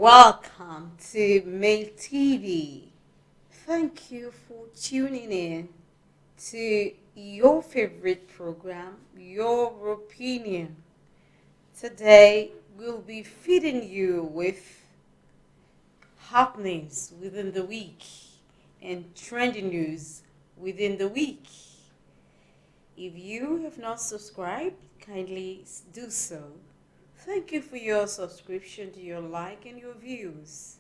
Welcome to Mail TV. Thank you for tuning in to your favorite program, Your Opinion. Today, we'll be feeding you with happenings within the week and trending news within the week. If you have not subscribed, kindly do so. Thank you for your subscription, to your like and your views.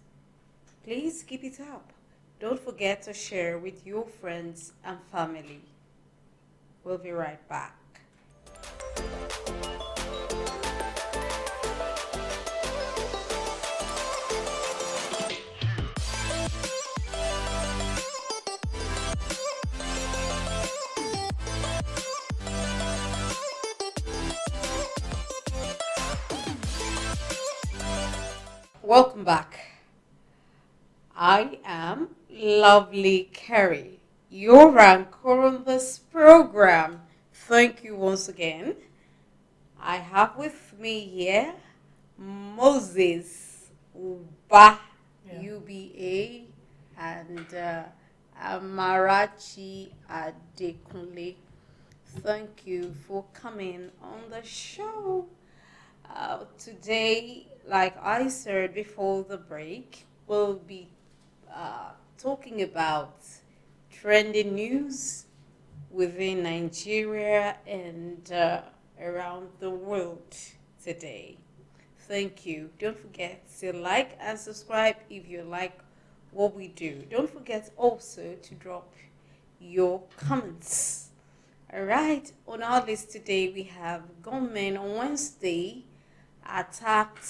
Please keep it up. Don't forget to share with your friends and family. We'll be right back. Welcome back. I am Lovely Carrie, your anchor on this program. Thank you once again. I have with me here Moses Uba, UBA, and Amarachi Adekunle. Thank you for coming on the show. Today, like I said before the break, we'll be talking about trending news within Nigeria and around the world today. Thank you. Don't forget to like and subscribe if you like what we do. Don't forget also to drop your comments. All right, on our list today we have gunmen on Wednesday attacked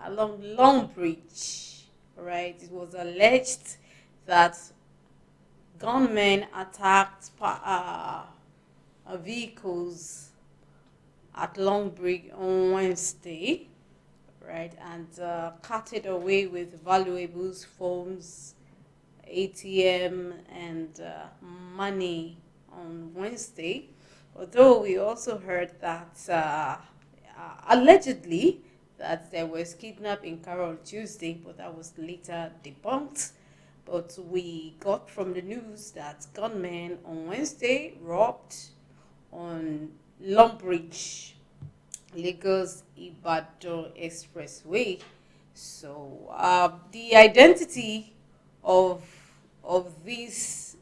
along Long Bridge. All right, it was alleged that gunmen attacked vehicles at Long Bridge on Wednesday, right, and carted away with valuables, phones, ATM, and money on Wednesday. Although we also heard that allegedly that there was kidnapping in Carol on Tuesday, but that was later debunked. But we got from the news that gunmen on Wednesday robbed on Long Bridge, Lagos Ibadan Expressway. So the identity of these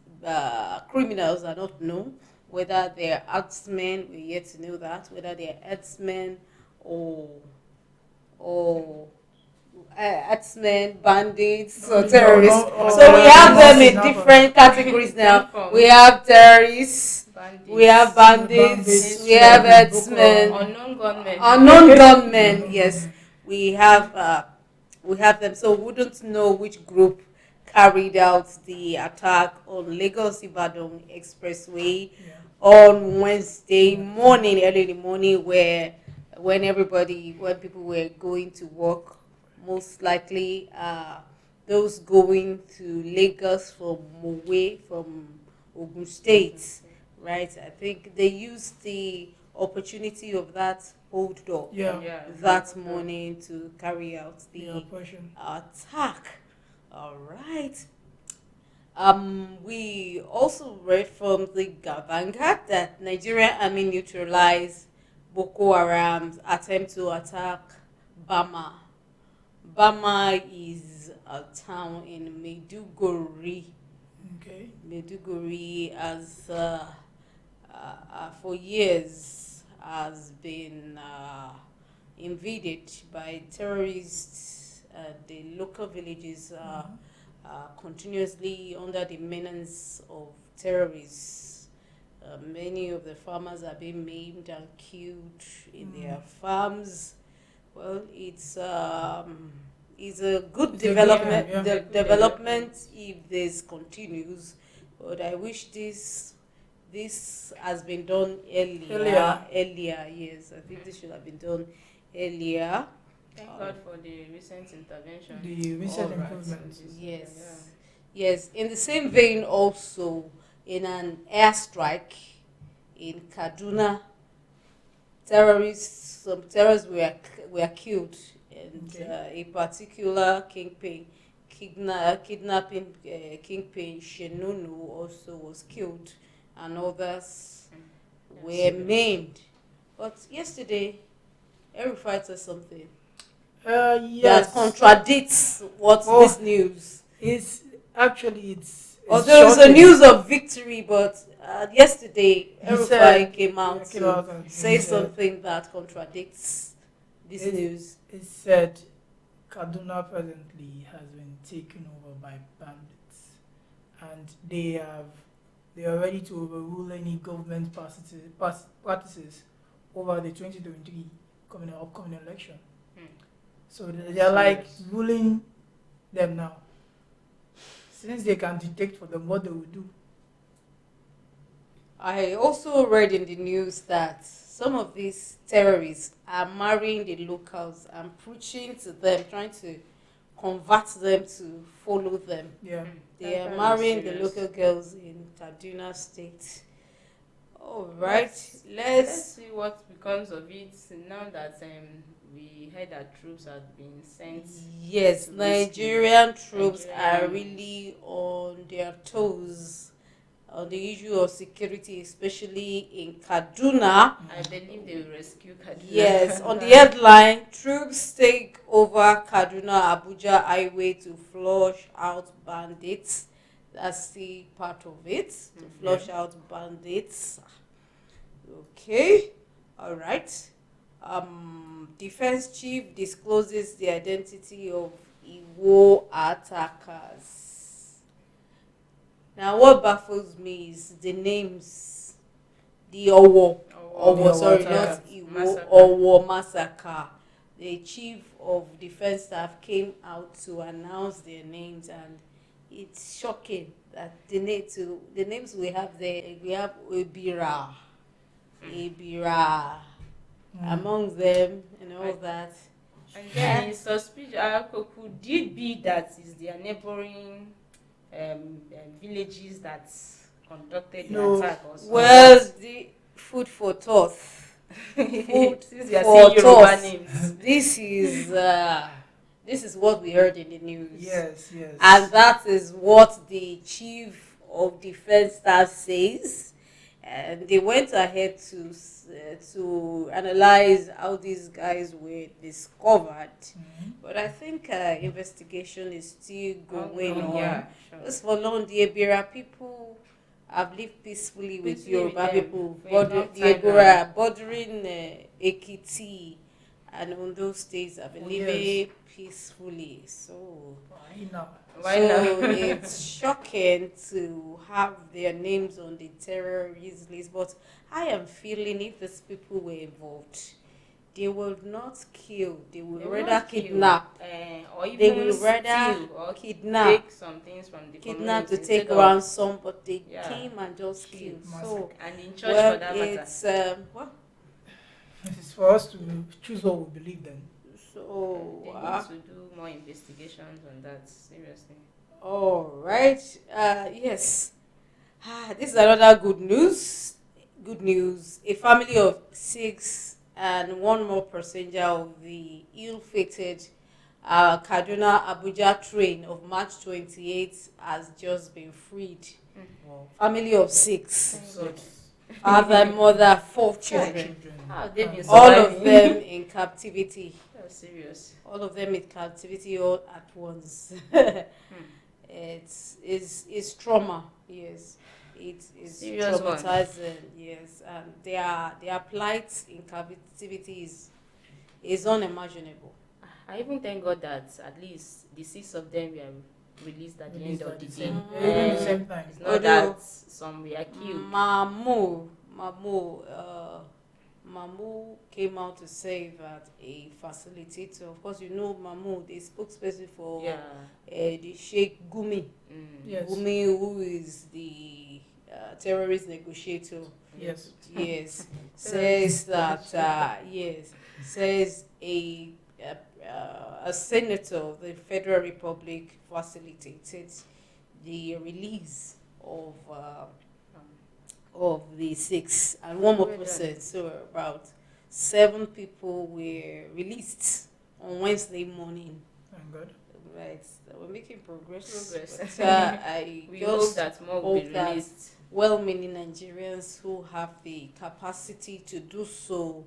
criminals are not known. Whether they're herdsmen, we're yet to know that. Whether they're herdsmen or herdsmen, bandits, or terrorists. So we have them in different categories now. We have terrorists, we have bandits, we have herdsmen, unknown gunmen. Yes, we have them. So we wouldn't know which group carried out the attack on Lagos Ibadan Expressway on Wednesday morning, early in the morning, when people were going to work, most likely those going to Lagos from Mowe, from Ogun State, right? I think they used the opportunity of that hold up that morning to carry out the attack. All right. We also read from the Vanguard that Nigerian army neutralized Boko Haram's attempt to attack Bama. Bama is a town in Maiduguri. Okay. Maiduguri has for years has been invaded by terrorists. The local villages are continuously under the menace of terrorists. Many of the farmers are being maimed and killed in their farms. Well, it's a good development if this continues, but I wish this has been done earlier. Yes, I think this should have been done earlier. Thank God for the recent intervention. The recent improvements. Yes. Yes. In the same vein, also in an airstrike in Kaduna, some terrorists were killed and Okay. a particular kidnapping kingpin Shenunu also was killed, and others were Serious. maimed. But yesterday, El-Rufai said something that Yes. contradicts what this Oh, news. it's actually it's Although it's a shocking. news of victory, but yesterday He El-Rufai said, came yeah, out came to out and say said, something that contradicts this it, news. it said Kaduna presently has been taken over by bandits, and they are ready to overrule any government practices over the 2023 upcoming election. Hmm. So they are like Serious. ruling them now. Since they can detect for them what they will do. I also read in the news that some of these terrorists are marrying the locals and preaching to them, trying to convert them to follow them. Yeah. They are That is marrying the serious. local girls in Kaduna State. All right, Let's let's. see what becomes of it now that we heard that troops have been sent. Yes, to Nigerian troops are Nigerians. really on their toes on the issue of security, especially in Kaduna. I believe they will rescue Kaduna. Yes, on the headline, troops take over Kaduna Abuja highway to flush out bandits. That's the part of it, to flush out bandits. Okay, all right. Defense chief discloses the identity of Iwo attackers. Now, what baffles me is the names, the Owo. Owo Sorry, attacker. not Iwo. Massacre. Owo massacre. The chief of defense staff came out to announce their names, and it's shocking that the names we have there. We have Ebira, among them, and all that. And then it's suspicious. Could it be that is their neighboring villages that conducted the No. attack or something? Well, the food for thought. Food Since they are for saying Yoruba thought. names. This is what we heard in the news. Yes, yes. And that is what the chief of defense staff says. And they went ahead to analyze how these guys were discovered. But I think investigation is still going on. Yeah, sure. As for long, the Ebira people have lived peacefully with Peacefully with Yoruba them people, for a long the time Ebira bordering Ekiti and Ondo states have been Oh, living yes. peacefully. So Why now? Why so not? it's shocking to have their names on the terrorist list, but I am feeling if these people were involved, they will not kill, they will They will rather not kill, kidnap. or even They will rather steal or kidnap. take some things from the Kidnap community to take instead of ransom, but they Yeah. came and just killed. So, and in church well, for that matter. it's It's for us to choose what we believe then. so They need to do more investigations on that. Seriously. all right. Yes. This is another good news. Good news. A family of 6 and one more passenger of the ill-fated Kaduna Abuja train of March 28th has just been freed. Wow. Family of 6. So, Father, mother, 4 children. How they've been All surviving. of them in captivity. That's serious. All of them in captivity all at once. It's trauma, yes. It is Serious one. traumatizing, yes. And their plight in captivity is unimaginable. I even thank God that at least the 6 of them were released at the end of the day. Even the same time. It's not Although- that some were killed. Mamu came out to say that a facilitator, of course, you know Mamu, the spokesperson for Yeah. the Sheikh Gumi. Yes. Gumi, who is the terrorist negotiator. Yes. Yes, says that says a senator of the Federal Republic facilitated the release of the 6 and one more Well done. person. So about 7 people were released on Wednesday morning. Thank God. Right, we're making progress. Progress. But, I We just hope that more will be hope that released. well-meaning Nigerians who have the capacity to do so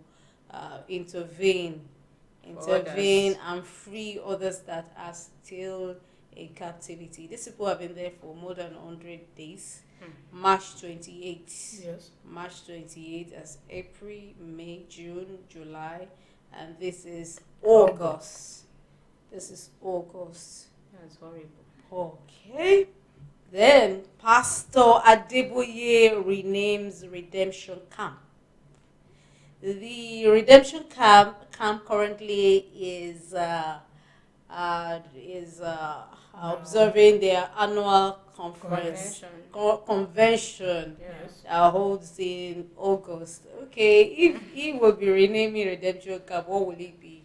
intervene, others. and free others that are still in captivity. These people have been there for more than 100 days. March 28th. Yes. March 28th as April, May, June, July, and this is August. This is August. That's horrible. Okay. Then Pastor Adeboye renames Redemption Camp. The Redemption Camp currently is observing their annual conference convention Yes. holds in August. Okay, if he will be renaming Redemption Camp, what will it be?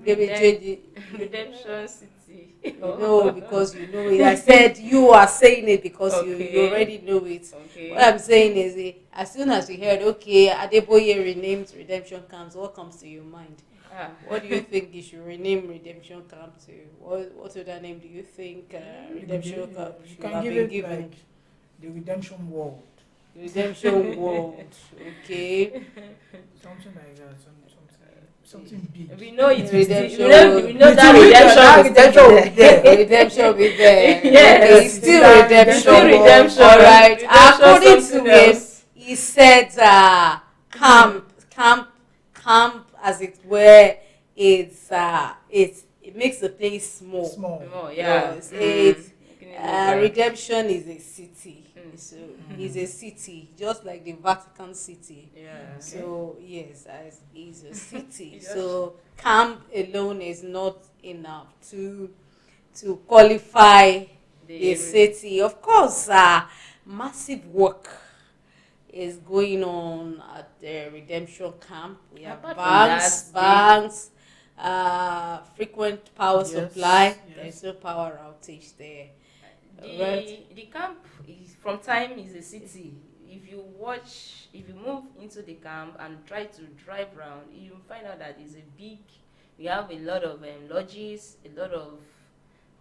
Maybe change it. Redemption City. No, because you know it. I said you are saying it because you Okay. already know it. Okay. What I'm saying is, as soon as you heard, okay, Adeboye renames Redemption Camps, what comes to your mind? What do you think you should rename Redemption Camp to? What other name do you think Redemption Camp You should can have give been it given? like the Redemption World. Redemption World. Okay. Something like that. Something big. We know it. Redemption. We know that Redemption will be there. Redemption will be there. Yes. Okay, it's still Redemption. Still Redemption. All right. Redemption According to something him, else. he said camp as it were, it makes the place small. Small. Oh, yeah. Yes, Redemption is a city. So it's a city, just like the Vatican City. Yeah. So yes, it's a city. Yes. So camp alone is not enough to qualify a city. Of course, massive work is going on at the Redemption Camp. We have Apart from banks, frequent power supply. Yes. There's no power outage there. The camp is from time is a city. If you move into the camp and try to drive around, you find out that it's a big. We have a lot of lodges, a lot of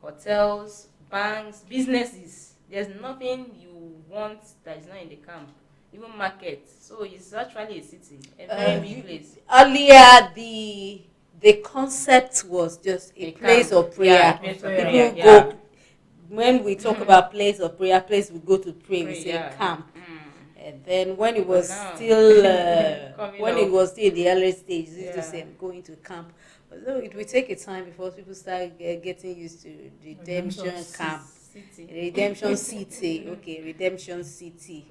hotels, banks, businesses. There's nothing you want that is not in the camp. Even market. So it's actually a city, a very big place. Earlier, the concept was just a place camp. of prayer. Yeah, place of prayer. People go. When we talk about place of prayer, place we go to pray, we say yeah. camp. And then when it was now. still Coming it up. was still in the early stage, used to Yeah. say I'm going to camp. But so it will take a time before people start getting used to Redemption Camp. City. Redemption City. Okay, Redemption City.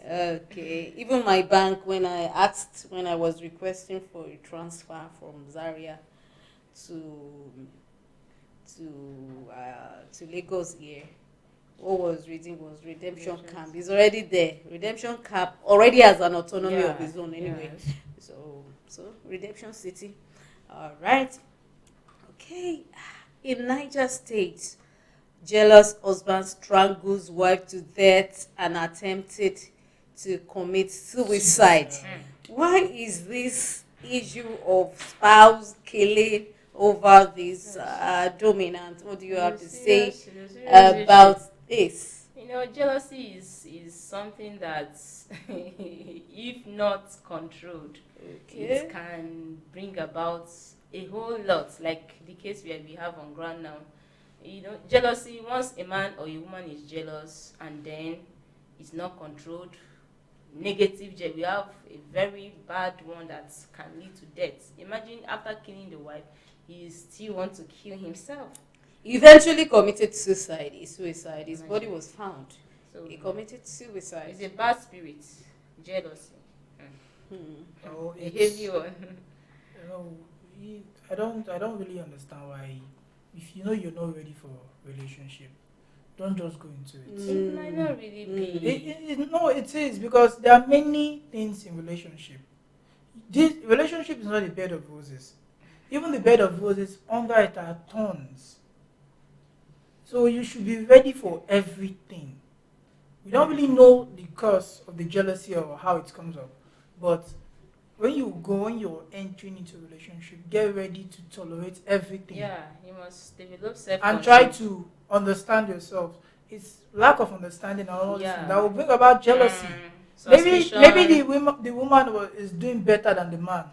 Okay. Even my bank, when I was requesting for a transfer from Zaria to Lagos here, what was reading was Redemption Camp. It's already there. Redemption Camp already has an autonomy of its own anyway. Yes. So Redemption City. All right. Okay. In Niger State, jealous husband strangles wife to death and attempted to commit suicide. Why is this issue of spouse killing over this dominant? What do you have to say about this? You know, jealousy is something that, if not controlled, it can bring about a whole lot, like the case where we have on ground now. You know, jealousy, once a man or a woman is jealous and then it's not controlled, negative jealousy, we have a very bad one that can lead to death. Imagine after killing the wife, he still wants to kill himself. He eventually committed suicide. His body was found. So He committed suicide. it's a bad spirit, jealousy. Oh, A heavy one. You know, I don't really understand why, if you know you're not ready for relationship, don't just go into it. It might not really be. No, it is, because there are many things in relationship. This relationship is not a bed of roses. Even the bed of roses, under it are thorns. So you should be ready for everything. We don't really know the cause of the jealousy or how it comes up, but when you're entering into a relationship, get ready to tolerate everything. Yeah, you must develop self And control. try to understand yourself. It's lack of understanding and all this thing that Yeah. will bring about jealousy. Suspicion. Maybe the woman is doing better than the man.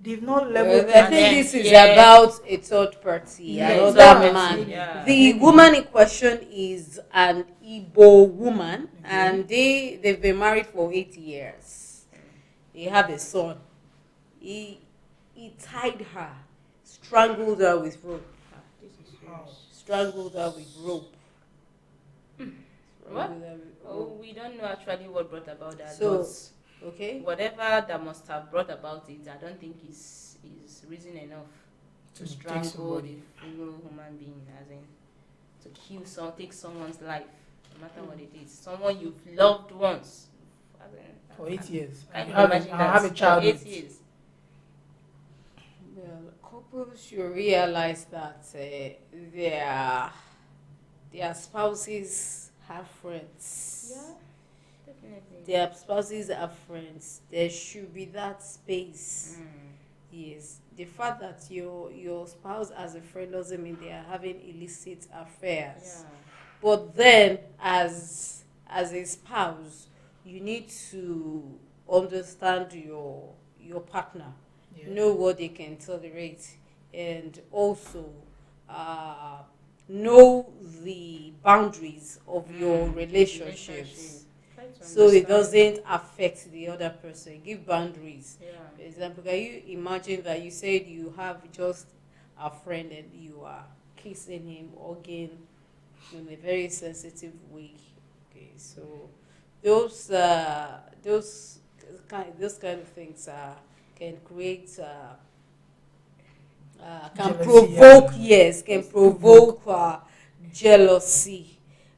They've not Well, leveled I things And think up. then this is fear. about a third party, Yeah, another Third man. party. Yeah. The maybe. woman in question is an Igbo woman, Okay. and they've been married for 8 years. They have a son. He tied her, strangled her with rope, Ah, this is Wow. serious. strangled her with rope. What? Strangled her with Oh, rope. we don't know actually what brought about that. So, But okay, whatever that must have brought about it, I don't think is reason enough to To take strangle somebody. the fellow human being, as in to kill take someone's life, no matter what it is. Someone you've loved once. As in, For 8 years. I And can you imagine that have a child for 8 with. years. well, couples should realize that their spouses have friends. Yeah, definitely. Their spouses are friends. There should be that space. Mm. Yes. The fact that your spouse as a friend doesn't mean they are having illicit affairs. Yeah. But then as a spouse, you need to understand your partner. Yeah. Know what they can tolerate, and also uh, know the boundaries of your relationships, Try to so it understand. doesn't affect the other person. Give boundaries. Yeah. For example, can you imagine that you said you have just a friend and you are kissing him again in a very sensitive way? Okay, so those kind of things can create can Jealousy, provoke, yeah. yes, can provoke jealousy.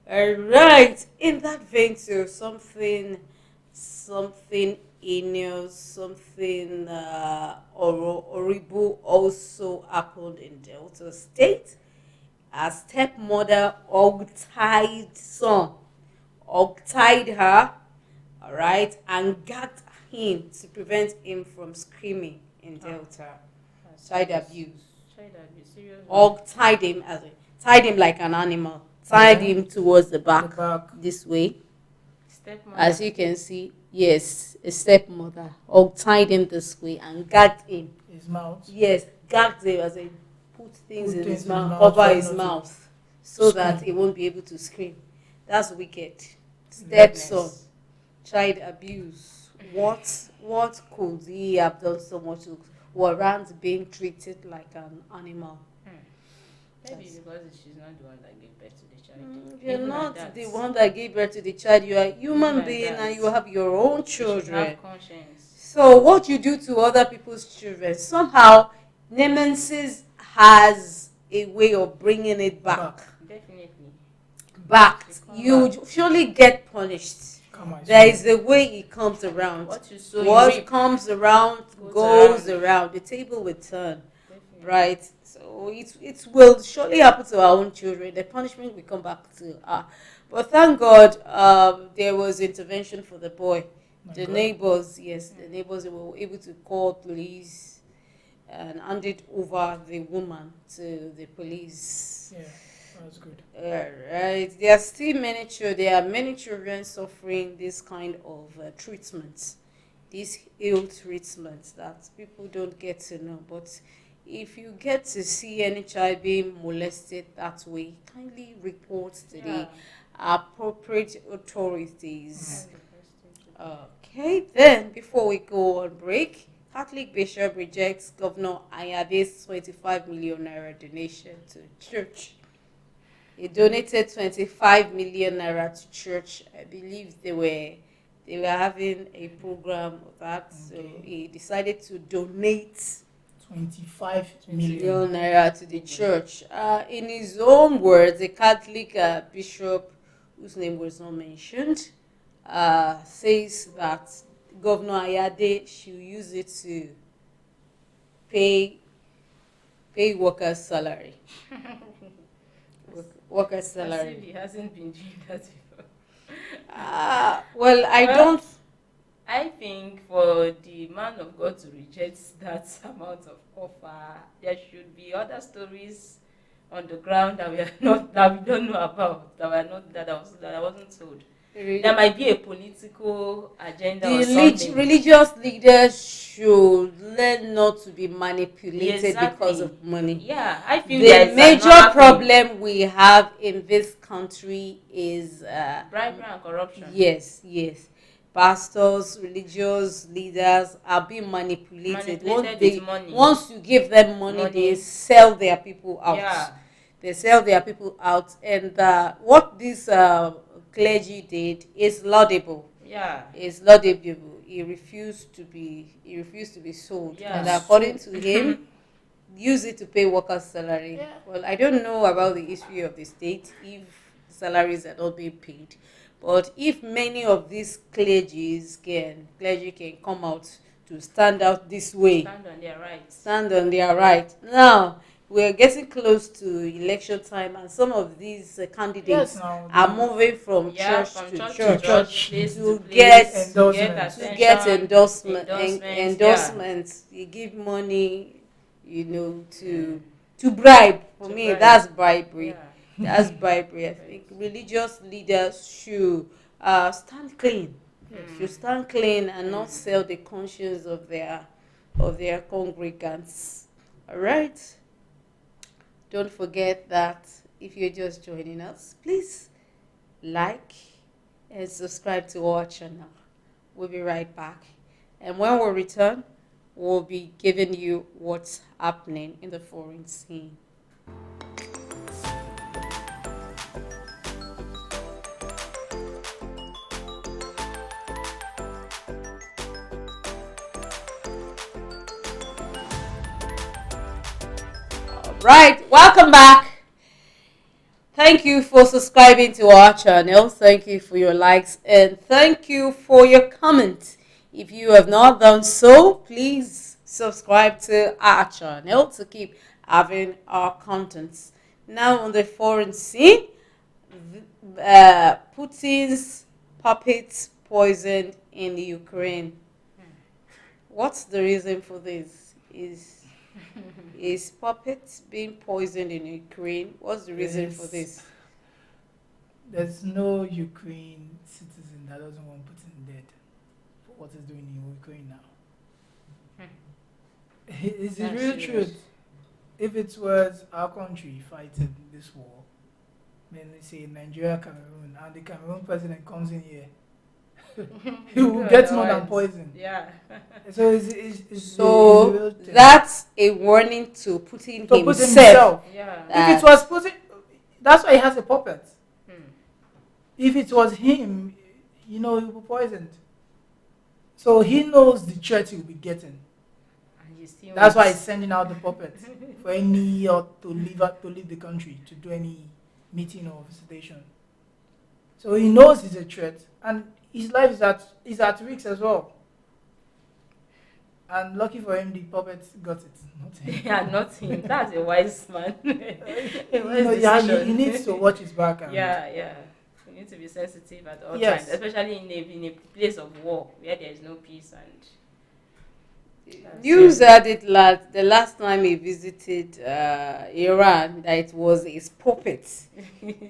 All right, in that vein too, something heinous, something horrible also happened in Delta State. A stepmother hog-tied son, hog-tied her, all right, and gagged him to prevent him from screaming in Delta. That's Child serious. abuse. Child abuse. Serious. Hog tied him like an animal, tied Yeah. him towards the The back back. this way. Stepmother. As you can see, yes, a stepmother hog tied him this way and gagged him. His mouth. Yes, gagged him as in put things Put in things his in mouth, his mouth, cover try his not to mouth, so that scream. he won't be able to scream. That's wicked. Madness. Stepson, child abuse. What could he have done so much to warrant being treated like an animal? Maybe That's- because she's not the one that gave birth to the child. You're Even like not that. the one that gave birth to the child. You are a human Like being that. and you have your own You should children. have conscience. So what you do to other people's children, somehow Nemesis has a way of bringing it back. Definitely. Back. It come You back. surely get punished. Come on. There is a way it comes around. What you sow, you What reap. comes around Goes goes around. around. The table will turn. Definitely. Right? So it will surely happen to our own children. The punishment will come back to her. But thank God there was intervention for the boy. The neighbors, yes, the neighbors were able to call police and handed over the woman to the police. Yeah, that's good. Right. There are many children suffering this kind of treatments, these ill treatments that people don't get to know. But if you get to see any child being molested that way, kindly report to the appropriate authorities. Okay, then before we go on break, Catholic Bishop rejects Governor Ayade's 25 million naira donation to church. He donated 25 million naira to church. I believe they were having a program of that, so he decided to donate 25 million million. naira to the church. In his own words, a Catholic bishop, whose name was not mentioned, says that Governor Ayade should use it to pay workers' salary. Workers' As if salary. he hasn't been doing that before. Well, I Well, don't. I think for the man of God to reject that amount of offer, there should be other stories on the ground that we are not that we don't know about, that were not that I wasn't told. There might be a political agenda or something. Religious leaders should learn not to be manipulated because of money. Yeah, I feel the major problem we have in this country is bribery and corruption. Yes. Pastors, religious leaders are being manipulated. With money. Once you give them money, they sell their people out. Yeah. They sell their people out, and what this clergy did is laudable. Yeah, it's laudable. He refused to be sold, yeah. And according to him, use it to pay workers' salary. Yeah. Well, I don't know about the history of the state if salaries are not being paid, but if many of these clergy can come out to stand out this way, stand on their right. Now we're getting close to election time, and some of these candidates are moving from church to church to get endorsements. You give money, to bribe. For me, that's bribery. Yeah. That's bribery. I think religious leaders should stand clean. Should stand clean and not sell the conscience of their congregants. All right. Don't forget that if you're just joining us, please like and subscribe to our channel. We'll be right back. And when we return, we'll be giving you what's happening in the foreign scene. Right, welcome back. Thank you for subscribing to our channel. Thank you for your likes and thank you for your comments. If you have not done so, please subscribe to our channel to keep having our contents. Now on the foreign scene, Putin's puppets poisoned in Ukraine. What's the reason for this? Is puppets being poisoned in Ukraine? What's the reason for this? There's no Ukraine citizen that doesn't want Putin dead for what he's doing in Ukraine now. It's the real truth. If it was our country fighting this war, then let's say Nigeria, Cameroon, and the Cameroon president comes in here, he will get more than poison. Yeah. So it's that's a warning to Putin himself. Yeah. If it was Putin, that's why he has a puppet. If it was him, he would be poisoned. So he knows the threat he will be getting. That's why he's sending out the puppet for any to leave the country to do any meeting or visitation. So he knows he's a threat, and his life is at risk as well. And lucky for him, the puppet got it, not him. Yeah, not him. That's a wise man. He needs to watch his back. Yeah. You need to be sensitive at all times, especially in a place of war where there is no peace. And news added the last time he visited Iran that it was his puppet,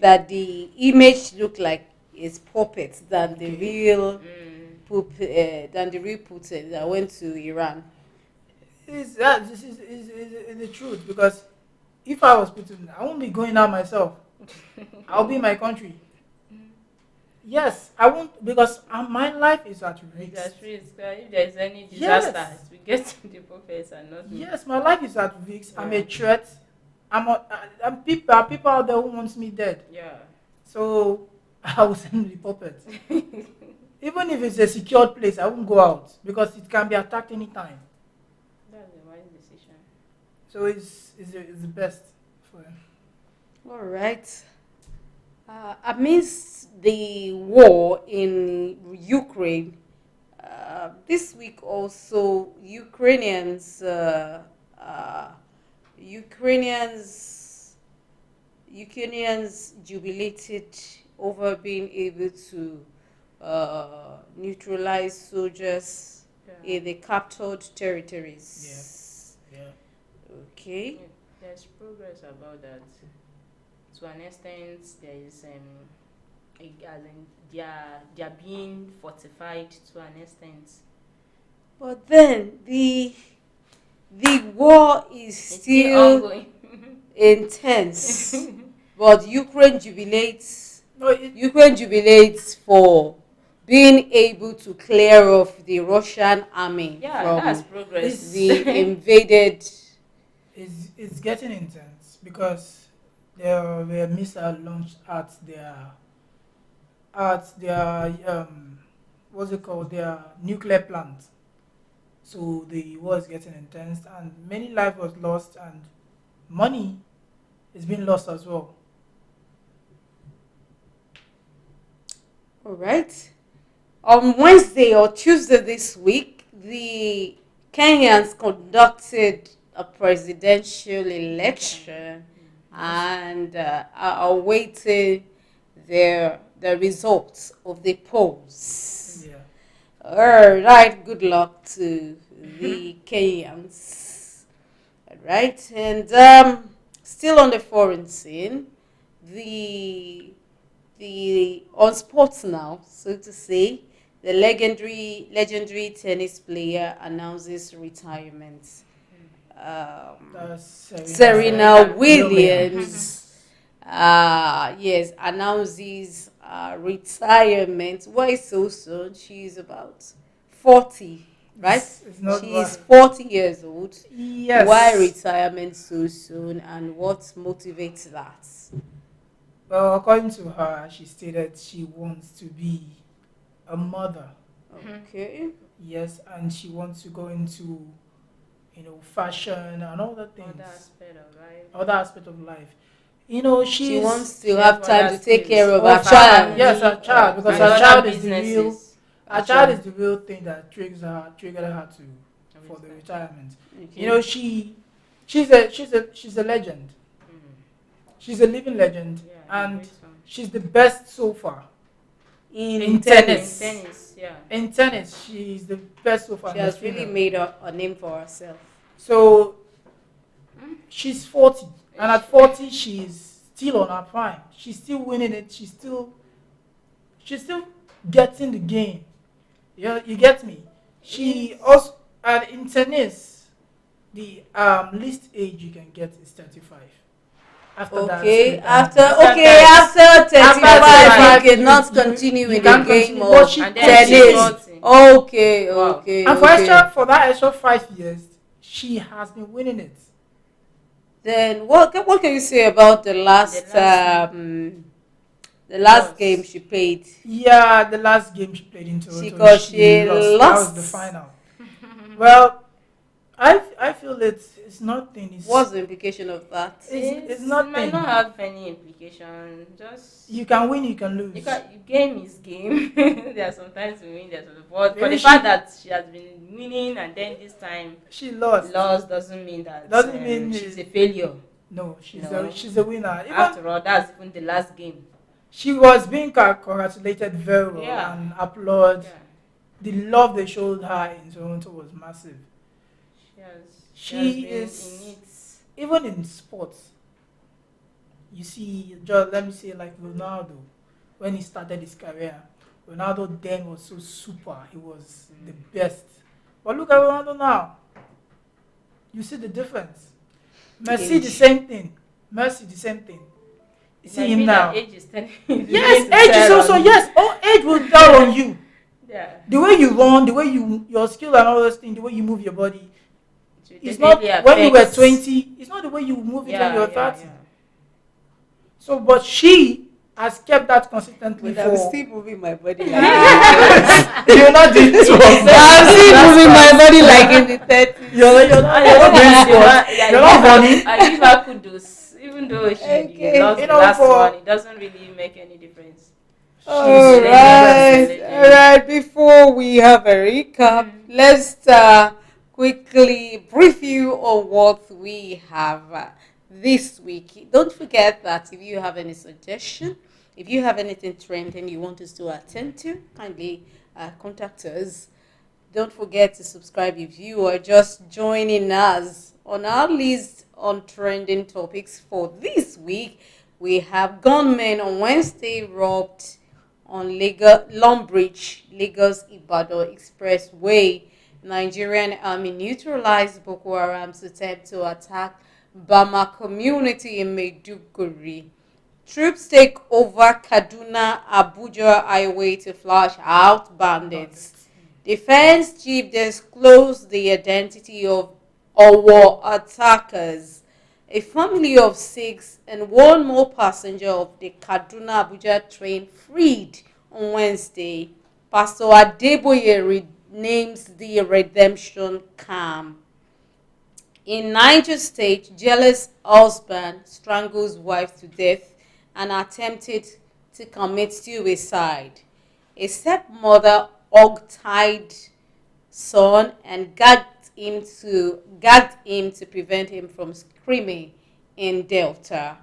that the image looked like his puppet than the real Putin that went to Iran. This is the truth, because if I was Putin, I won't be going out myself. I'll be in my country. Yes, I won't, because my life is at risk. It's at risk. If there is any disaster, we get to the prophets and not me. Yes, my life is at risk. Yeah. I'm a threat. I'm people out there who wants me dead. Yeah. So I will send the puppet. Even if it's a secured place, I won't go out because it can be attacked anytime. That's a wise decision. So it's the best for him. All right. Amidst the war in Ukraine, this week also Ukrainians jubilated over being able to neutralize soldiers in the captured territories. Yeah. Okay. Yeah, there's progress about that. To an extent, there is as in they are being fortified to an extent. But then the war is It's still ongoing. intense. But No, Ukraine jubilates for being able to clear off the Russian army Yeah, that's from progress. the invaded. it's getting intense because there were missiles launched at their what's it called, their nuclear plant. So the war is getting intense, and many lives was lost, and money is being lost as well. All right. On Wednesday or Tuesday this week, the Kenyans conducted a presidential election and are awaiting the results of the polls. Yeah. All right. Good luck to the Kenyans. All right. And still on the foreign scene, the on sports now, so to say, the legendary tennis player announces retirement. That's Serena Williams. Williams, yes, announces retirement. Why so soon? She's about 40, right? It's not She's why. 40 years old. Yes. Why retirement so soon, and what motivates that? Well, according to her, she stated she wants to be a mother. Okay. Yes, and she wants to go into, fashion and all the things, Other aspect of life. other aspect of life. She's She wants to She have has time other to take care skills. of Oh, her child. yes, her child, because And her other child is the real. businesses. Her child is the real thing that triggered her to for the retirement. Okay. She's a legend. Mm. She's a living legend, Yeah, and great one. she's the best so far. in In tennis. tennis. Tennis, yeah. In tennis, she's the best so far. She in the has really female. made a name for herself. So she's 40, and at 40, she's still on her prime. She's still winning it. She's still getting the game. You get me? She also, and in tennis, the least age you can get is 35. After that, Okay, it's after After 35, you 35, cannot you continue in the can't game continue, of but she And then she's tennis. 40. Okay, Wow. okay, And okay. for that extra 5 years, she has been winning it. Then what can you say about the last Lost. game she played? Yeah, the last game she played in Toronto, Because she lost. That lost. was the final. Well, I feel it's nothing. What's the implication of that? It's It nothing. might not have any implication. Just You can win, you can lose. game is game. There are sometimes we win, there's sometimes, but for Maybe the fact that she has been winning and then this time She lost. lost doesn't mean that Doesn't mean she's a failure. No, No. she's a winner. Even After all, that's even the last game. she was being congratulated very well Yeah. and applaud. Yeah. The love they showed her in Toronto was massive. She has been is- in it. Even in sports, you see, just let me say like Ronaldo, when he started his career, Ronaldo then was so super. He was the best. But look at Ronaldo now. You see the difference. Messi the Age. same thing. Messi the same thing. You It see might him be now. that age is telling Yes, to age is tell also on yes. Oh, age will tell on you. Yeah. The way you run, the way your skill and all those things, the way you move your body. It will It's not definitely when you were affect- 20. It's not the way you move it when you were 30. yeah. So, but she has kept that consistently But I'm for. still moving my body like You're not doing it well. I'm still moving my body like in the 30s. You're not doing squats. You're not running. I give her kudos, even though she Okay. lost You the know, last for- one, it doesn't really make any difference. All She's right, legend. all right. Before we have a recap, let's quickly brief you on what we have this week. Don't forget that if you have any suggestion, if you have anything trending you want us to attend to, kindly contact us. Don't forget to subscribe if you are just joining us on our list on trending topics for this week. We have gunmen on Wednesday robbed on Long Bridge, Lagos Ibadan Expressway. Nigerian army neutralized Boko Haram's attempt to attack Bama community in Maiduguri. Troops take over Kaduna Abuja highway to flush out bandits. Defense chief disclosed the identity of Owo attackers. A family of 6 and one more passenger of the Kaduna Abuja train freed on Wednesday. Pastor Adeboye names the redemption camp. In Niger State, jealous husband strangles wife to death and attempted to commit suicide. A stepmother hog-tied son and gagged him to prevent him from screaming in Delta.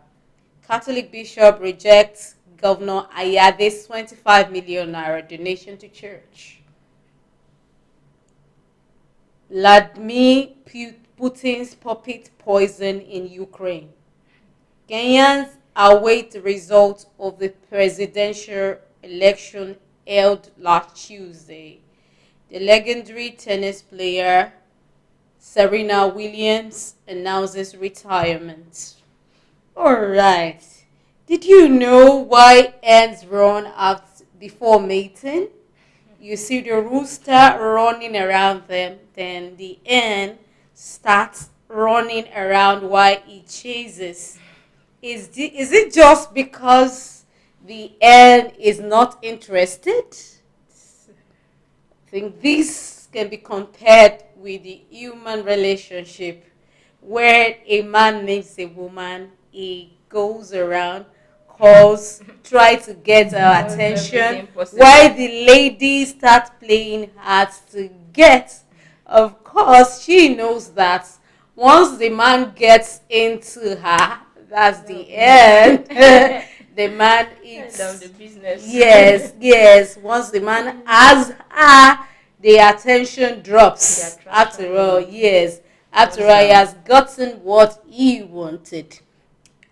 Catholic bishop rejects Governor Ayade's 25 million naira donation to church. Vladimir Putin's puppet poison in Ukraine. Kenyans await the results of the presidential election held last Tuesday. The legendary tennis player Serena Williams announces retirement. Alright, did you know why hens run out before mating? You see the rooster running around them, then the hen starts running around while it chases. Is it just because the hen is not interested? I think this can be compared with the human relationship where a man meets a woman, he goes around, calls, try to get her attention, while the lady starts playing hard to get. Of course, she knows that once the man gets into her, that's the end. The man is the business. Yes. Once the man has her, the attention drops. After all, yes. After all, he has gotten what he wanted.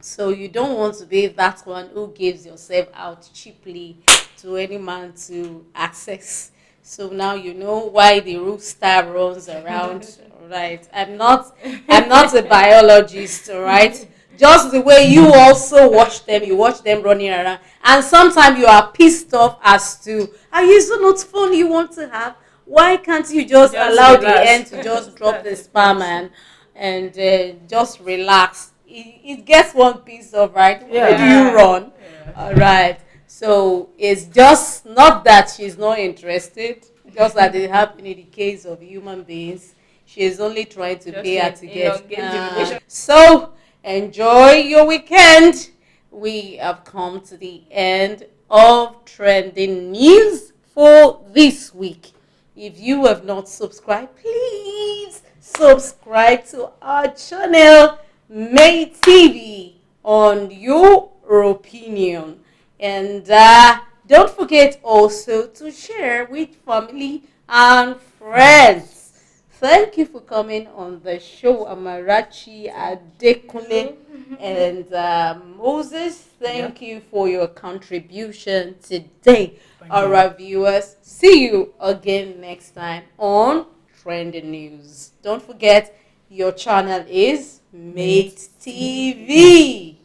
So you don't want to be that one who gives yourself out cheaply to any man to access. So now you know why the rooster runs around. Right. I'm not a biologist, all right? Just the way you also watch them, you watch them running around. And sometimes you are pissed off as to, are you so not fun you want to have? Why can't you just allow relax. The end to just drop the sperm and just relax? It gets one piece of, right? Yeah. Where do you run? Yeah. All right. So it's just not that she's not interested, just that it happened in the case of human beings. She is only trying to pay her to get. So enjoy your weekend. We have come to the end of trending news for this week. If you have not subscribed, please subscribe to our channel, May TV, on your opinion. And don't forget also to share with family and friends. Thank you for coming on the show, Amarachi Adekunle and Moses. Thank you for your contribution today. Our viewers, see you again next time on Trending News. Don't forget, your channel is Mate TV.